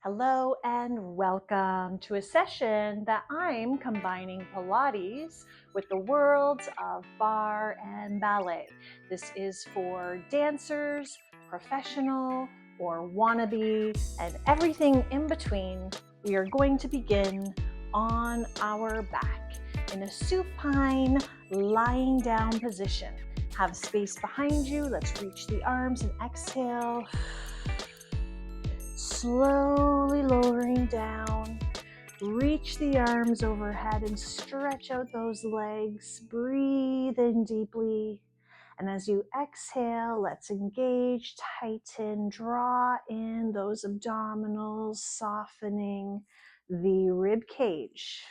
Hello and welcome to a session that I'm combining Pilates with the worlds of bar and ballet. This is for dancers, professional, or wannabe, and everything in between. We are going to begin on our back in a supine lying down position. Have space behind you. Let's reach the arms and exhale. Slowly lowering down, reach the arms overhead and stretch out those legs. Breathe in deeply. And as you exhale, let's engage, tighten, draw in those abdominals, softening the rib cage.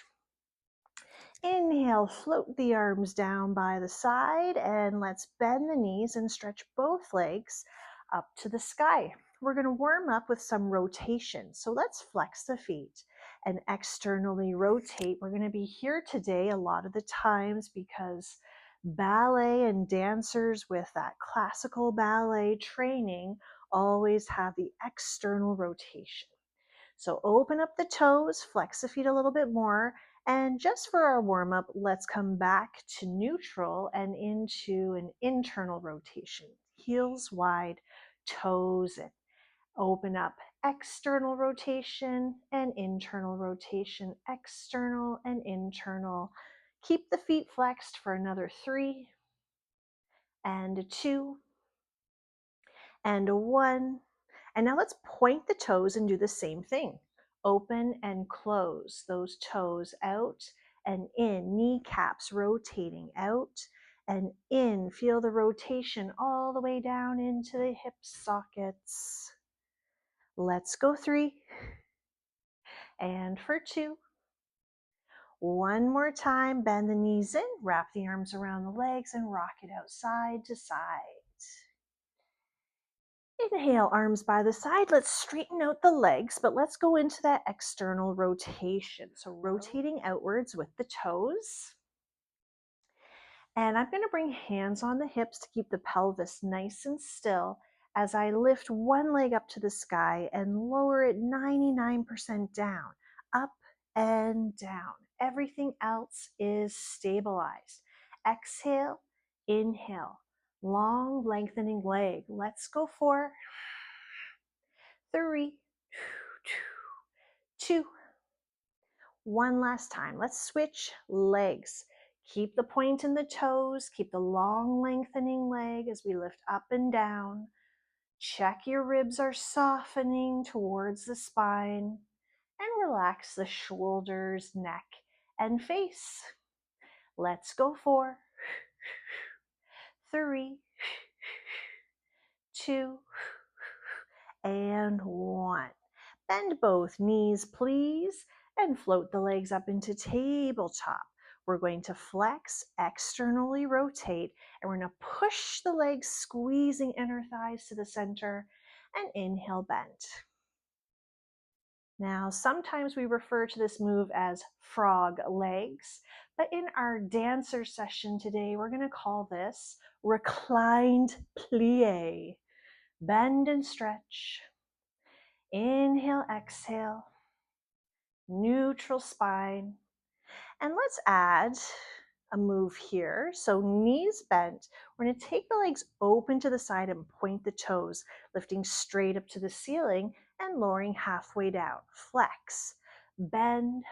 Inhale, float the arms down by the side, and let's bend the knees and stretch both legs up to the sky. We're going to warm up with some rotation. So let's flex the feet and externally rotate. We're going to be here today a lot of the times because ballet and dancers with that classical ballet training always have the external rotation. So open up the toes, flex the feet a little bit more, and just for our warm-up, let's come back to neutral and into an internal rotation. Heels wide, toes in. Open up, external rotation and internal rotation, external and internal. Keep the feet flexed for another 3 and 2 and 1. And now let's point the toes and do the same thing. Open and close those toes out and in, kneecaps rotating out and in. Feel the rotation all the way down into the hip sockets. Let's go 3 and for 2. One more time, bend the knees in, wrap the arms around the legs and rock it out side to side. Inhale, arms by the side. Let's straighten out the legs, but let's go into that external rotation. So rotating outwards with the toes. And I'm going to bring hands on the hips to keep the pelvis nice and still as I lift one leg up to the sky and lower it 99% down, up and down. Everything else is stabilized. Exhale, inhale, long lengthening leg. Let's go for 3, 2, 1 last time. Let's switch legs. Keep the point in the toes, keep the long lengthening leg as we lift up and down. Check your ribs are softening towards the spine and relax the shoulders, neck, and face. Let's go for 3, 2, and 1. Bend both knees, please, and float the legs up into tabletop. We're going to flex, externally rotate, and we're going to push the legs, squeezing inner thighs to the center, and inhale, bend. Now, sometimes we refer to this move as frog legs, but in our dancer session today, we're going to call this reclined plie. Bend and stretch. Inhale, exhale, neutral spine. And let's add a move here. So knees bent. We're going to take the legs open to the side and point the toes, lifting straight up to the ceiling and lowering halfway down. Flex, bend,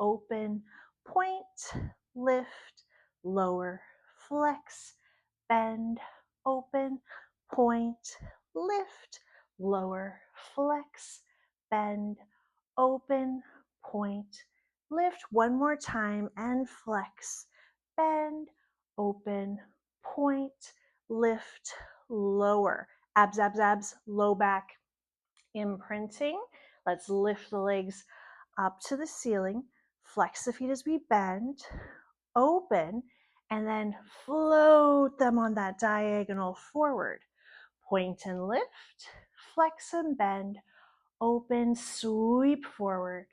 open, point, lift, lower, flex, bend, open, point, lift, lower, flex, bend, open, point, lift. One more time and flex, bend, open, point, lift, lower. Abs, abs, abs, low back imprinting. Let's lift the legs up to the ceiling, flex the feet as we bend, open, and then float them on that diagonal forward. Point and lift, flex and bend, open, sweep forward.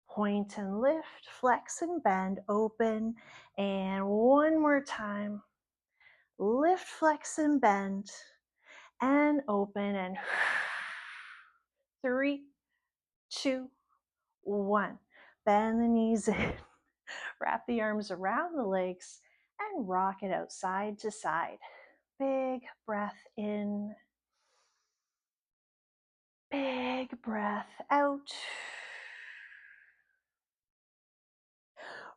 Point and lift, flex and bend, open, and one more time. Lift, flex and bend, and open, and 3, 2, 1. Bend the knees in. Wrap the arms around the legs and rock it out side to side. Big breath in. Big breath out.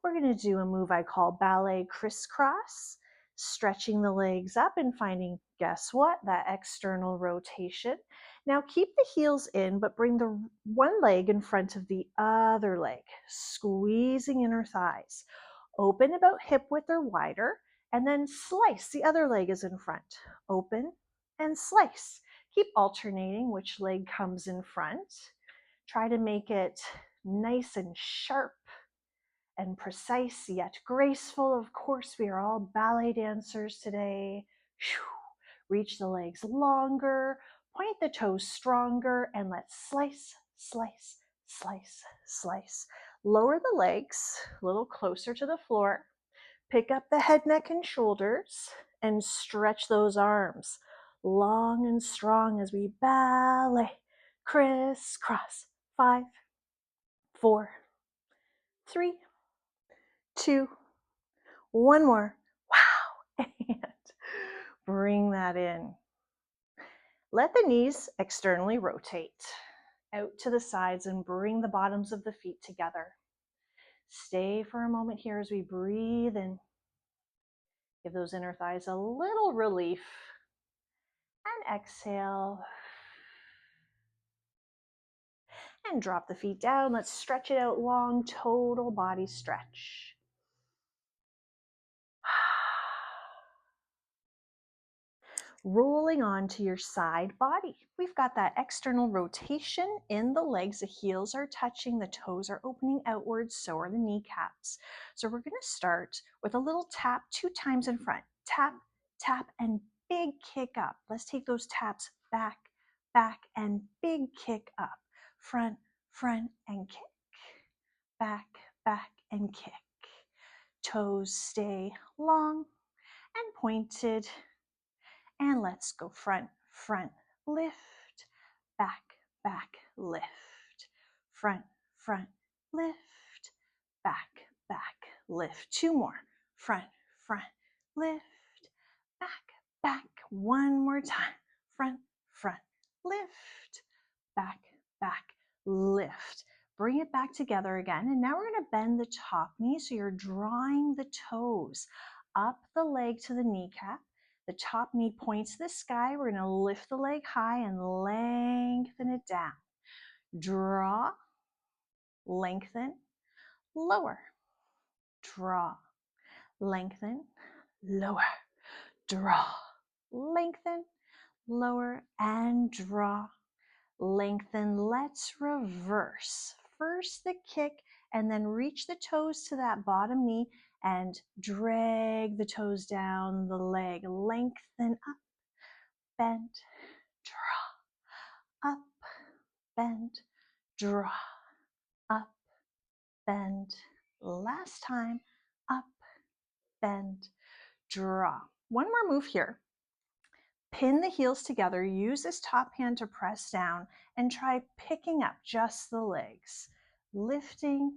We're going to do a move I call Ballet crisscross, stretching the legs up and finding, guess what, that external rotation. Now keep the heels in, but bring the one leg in front of the other leg, squeezing inner thighs. Open about hip width or wider, and then slice. The other leg is in front. Open and slice. Keep alternating which leg comes in front. Try to make it nice and sharp and precise yet graceful. Of course, we are all ballet dancers today. Reach the legs longer, point the toes stronger, and let's slice, slice, slice, slice. Lower the legs a little closer to the floor. Pick up the head, neck, and shoulders and stretch those arms long and strong as we ballet, crisscross. 5, 4, 3, 2, 1 more. Wow. And bring that in. Let the knees externally rotate out to the sides and bring the bottoms of the feet together. Stay for a moment here as we breathe in. Give those inner thighs a little relief. And exhale. And drop the feet down. Let's stretch it out long, total body stretch. Rolling onto your side body. We've got that external rotation in the legs. The heels are touching, the toes are opening outwards, so are the kneecaps. So we're going to start with a little tap 2 times in front. Tap, tap, and big kick up. Let's take those taps back, back, and big kick up. Front, front, and kick. Back, back, and kick. Toes stay long and pointed. And let's go front, front, lift, back, back, lift, front, front, lift, back, back, lift. 2 more. Front, front, lift, back, back. 1 more time. Front, front, lift, back, back, lift. Bring it back together again. And now we're going to bend the top knee. So you're drawing the toes up the leg to the kneecap. The top knee points to the sky. We're going to lift the leg high and lengthen it down. Draw, lengthen, lower. Draw, lengthen, lower. Draw, lengthen, lower, and draw, lengthen. Let's reverse. First the kick, and then reach the toes to that bottom knee and drag the toes down the leg. Lengthen up, bend, draw, up, bend, draw, up, bend. Last time, up, bend, draw. 1 more move here. Pin the heels together, use this top hand to press down, and try picking up just the legs. Lifting,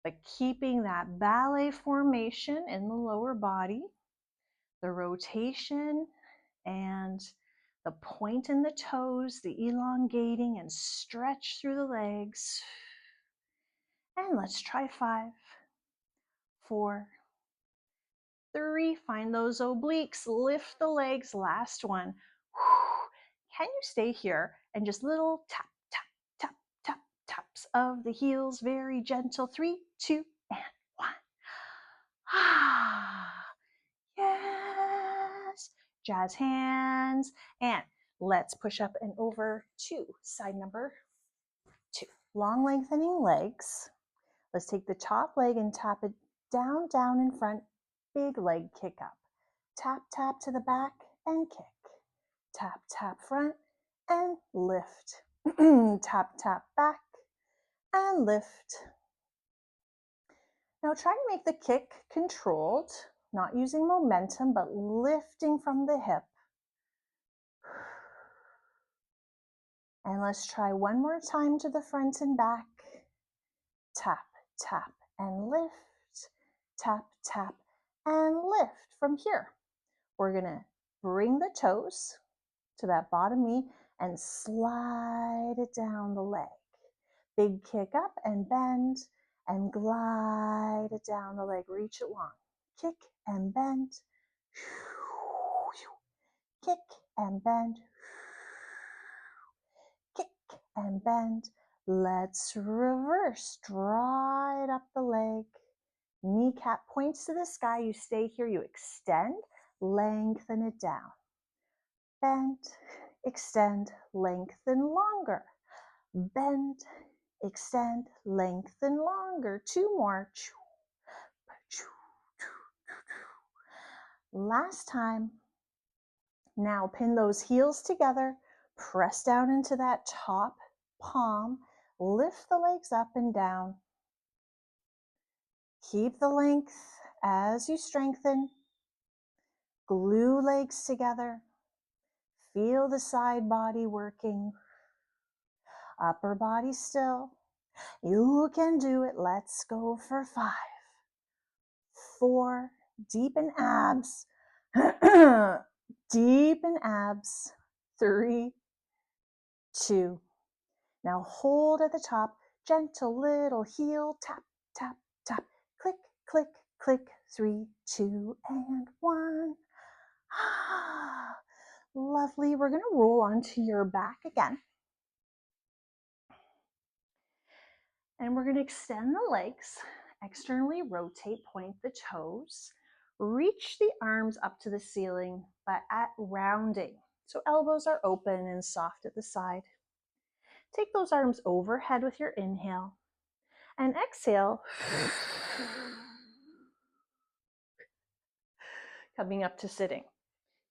but keeping that ballet formation in the lower body, the rotation and the point in the toes, the elongating and stretch through the legs. And let's try 5, 4, 3. Find those obliques, lift the legs. Last one. Can you stay here and just little tap, tap, tap, tap, taps of the heels, very gentle. 3, 2, and 1. Yes. Jazz hands. And let's push up and over to side number 2. Long lengthening legs. Let's take the top leg and tap it down, down in front. Big leg kick up. Tap, tap to the back and kick. Tap, tap front and lift. Tap, tap back and lift. Now try to make the kick controlled, not using momentum, but lifting from the hip. And let's try one more time to the front and back. Tap, tap, and lift. Tap, tap, and lift. From here, we're gonna bring the toes to that bottom knee and slide it down the leg. Big kick up and bend and glide it down the leg. Reach it long. Kick and bend. Kick and bend. Kick and bend. Let's reverse. Draw it up the leg. Kneecap points to the sky. You stay here. You extend. Lengthen it down. Bend. Extend. Lengthen longer. Bend. Extend. Lengthen longer. Two more. Last time. Now pin those heels together. Press down into that top palm. Lift the legs up and down. Keep the length as you strengthen. Glue legs together. Feel the side body working. Upper body still. You can do it. Let's go for 5, 4, deepen abs. Deepen abs. 3, 2. Now hold at the top. Gentle little heel. Tap, tap, tap. Click, click, click. 3, 2, and 1. Lovely. We're going to roll onto your back again. And we're going to extend the legs, externally rotate, point the toes, reach the arms up to the ceiling, but at rounding. So elbows are open and soft at the side. Take those arms overhead with your inhale and exhale. Coming up to sitting.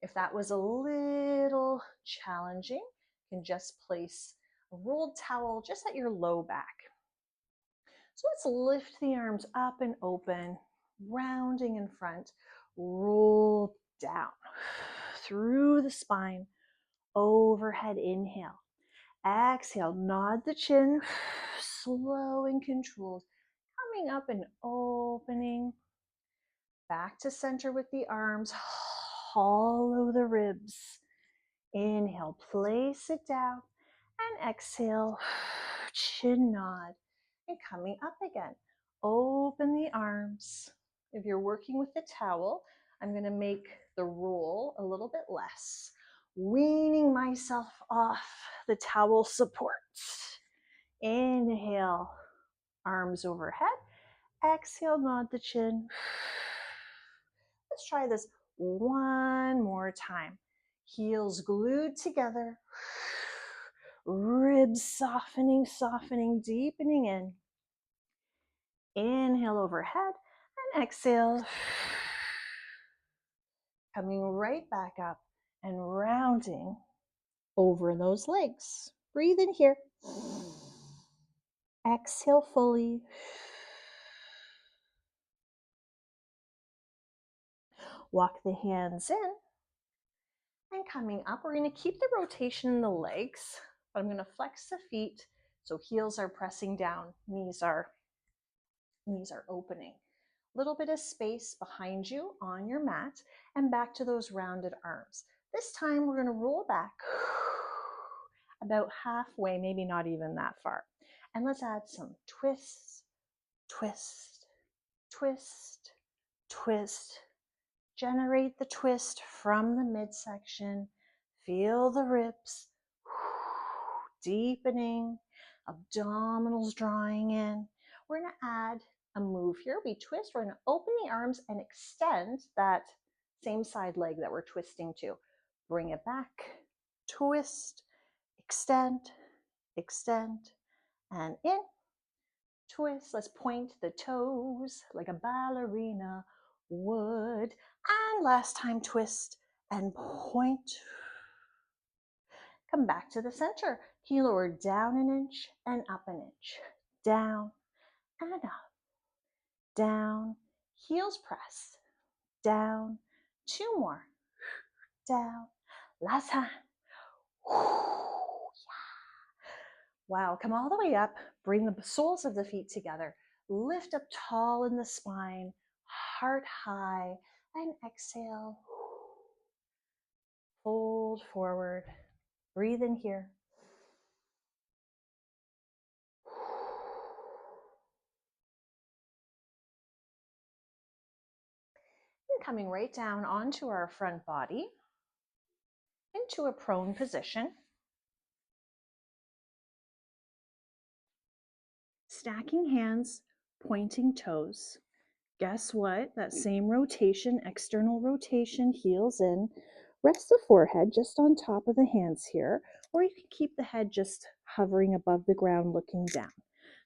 If that was a little challenging, you can just place a rolled towel just at your low back. So let's lift the arms up and open, rounding in front, roll down through the spine, overhead inhale. Exhale, nod the chin, slow and controlled, coming up and opening. Back to center with the arms, hollow the ribs. Inhale, place it down, and exhale, chin nod. And coming up again, open the arms. If you're working with the towel, I'm going to make the roll a little bit less, weaning myself off the towel support. Inhale, arms overhead. Exhale, nod the chin. Let's try this one more time. Heels glued together. Ribs softening, softening, deepening in. Inhale overhead and exhale. Coming right back up and rounding over those legs. Breathe in here. Exhale fully. Walk the hands in. And coming up, we're going to keep the rotation in the legs, but I'm going to flex the feet so heels are pressing down, knees are opening. Little bit of space behind you on your mat and back to those rounded arms. This time we're going to roll back about halfway, maybe not even that far. And let's add some twists, twist, twist, twist. Generate the twist from the midsection. Feel the ribs deepening, abdominals drawing in. We're going to add a move here. We twist. We're going to open the arms and extend that same side leg that we're twisting to. Bring it back. Twist, extend, extend, and in. Twist. Let's point the toes like a ballerina would. And last time, twist and point. Come back to the center. Heel lower down an inch and up an inch. Down and up. Down. Heels press. Down. 2 more. Down. Last time. Wow, come all the way up, bring the soles of the feet together, lift up tall in the spine, heart high, and exhale. Fold forward, breathe in here. And coming right down onto our front body, into a prone position. Stacking hands, pointing toes. Guess what? That same rotation, external rotation, heels in. Rest the forehead just on top of the hands here, or you can keep the head just hovering above the ground looking down.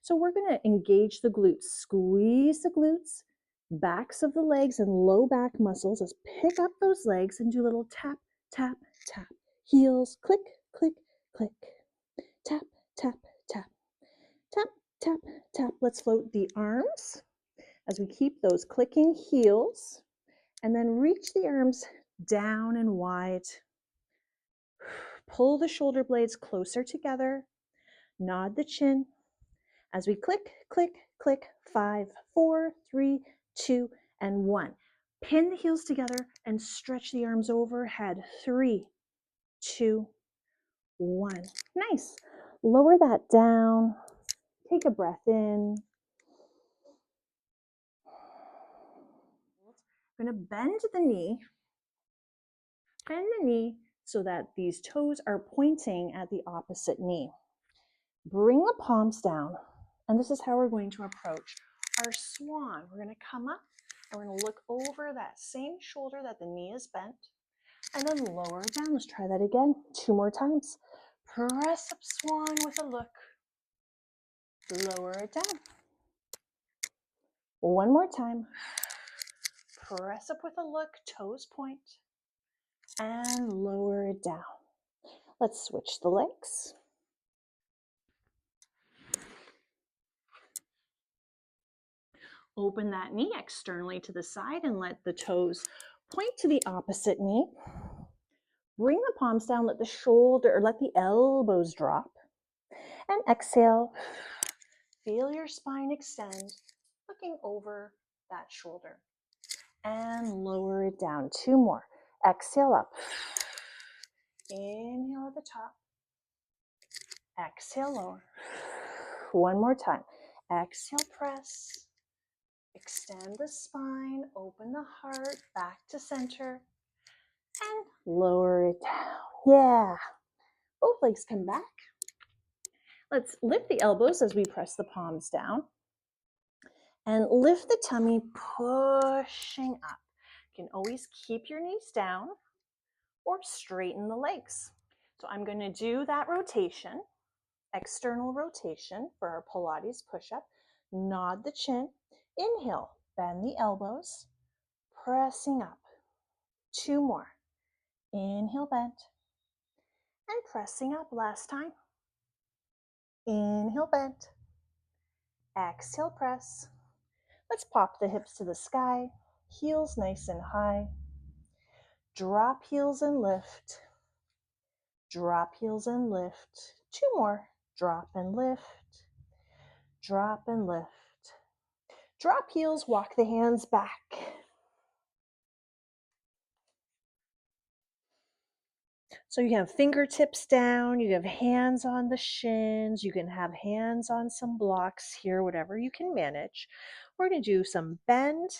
So we're going to engage the glutes, squeeze the glutes, backs of the legs and low back muscles. Let's pick up those legs and do a little tap, tap, tap. Heels, click, click, click. Tap, tap, tap. Tap, tap, tap. Let's float the arms as we keep those clicking heels, and then reach the arms down and wide. Pull the shoulder blades closer together. Nod the chin as we click, click, click. 5, 4, 3, 2, and 1. Pin the heels together and stretch the arms overhead. 3, 2, 1. Nice. Lower that down. Take a breath in. We're going to bend the knee. Bend the knee so that these toes are pointing at the opposite knee. Bring the palms down, and this is how we're going to approach our swan. We're going to come up, and we're going to look over that same shoulder that the knee is bent, and then lower it down. Let's try that again 2 more times. Press up swan with a look. Lower it down. 1 more time. Press up with a look, toes point, and lower it down. Let's switch the legs. Open that knee externally to the side and let the toes point to the opposite knee. Bring the palms down, let the elbows drop. And exhale. Feel your spine extend, looking over that shoulder. And lower it down. 2 more. Exhale up. Inhale at the top. Exhale lower. 1 more time. Exhale, press. Extend the spine, open the heart, back to center, and lower it down. Yeah. Both legs come back. Let's lift the elbows as we press the palms down. And lift the tummy, pushing up. You can always keep your knees down or straighten the legs. So I'm going to do that rotation, external rotation for our Pilates push-up. Nod the chin. Inhale, bend the elbows, pressing up. 2 more. Inhale, bend. And pressing up last time. Inhale, bend. Exhale, press. Let's pop the hips to the sky. Heels nice and high. Drop heels and lift. Drop heels and lift. 2 more. Drop and lift. Drop and lift. Drop heels, walk the hands back. So you have fingertips down, you have hands on the shins, you can have hands on some blocks here, whatever you can manage. We're going to do some bend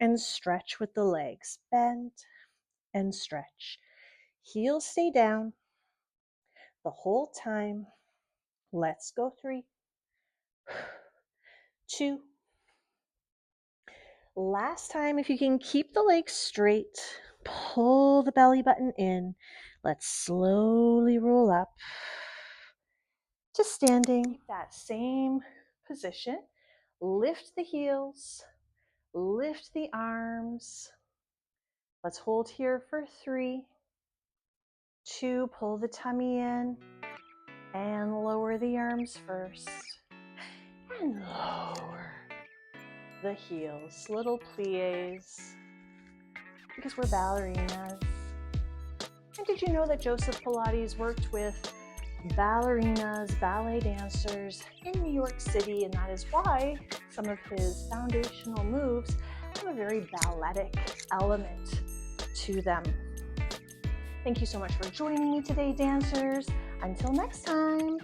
and stretch with the legs. Bend and stretch. Heels stay down the whole time. Let's go. 3, 2. Last time, if you can keep the legs straight, pull the belly button in. Let's slowly roll up to standing. Keep that same position. Lift the heels, lift the arms. Let's hold here for 3, 2, pull the tummy in, and lower the arms first, and lower the heels, little plies, because we're ballerinas. And did you know that Joseph Pilates worked with ballerinas, ballet dancers in New York City, and that is why some of his foundational moves have a very balletic element to them. Thank you so much for joining me today, dancers. Until next time.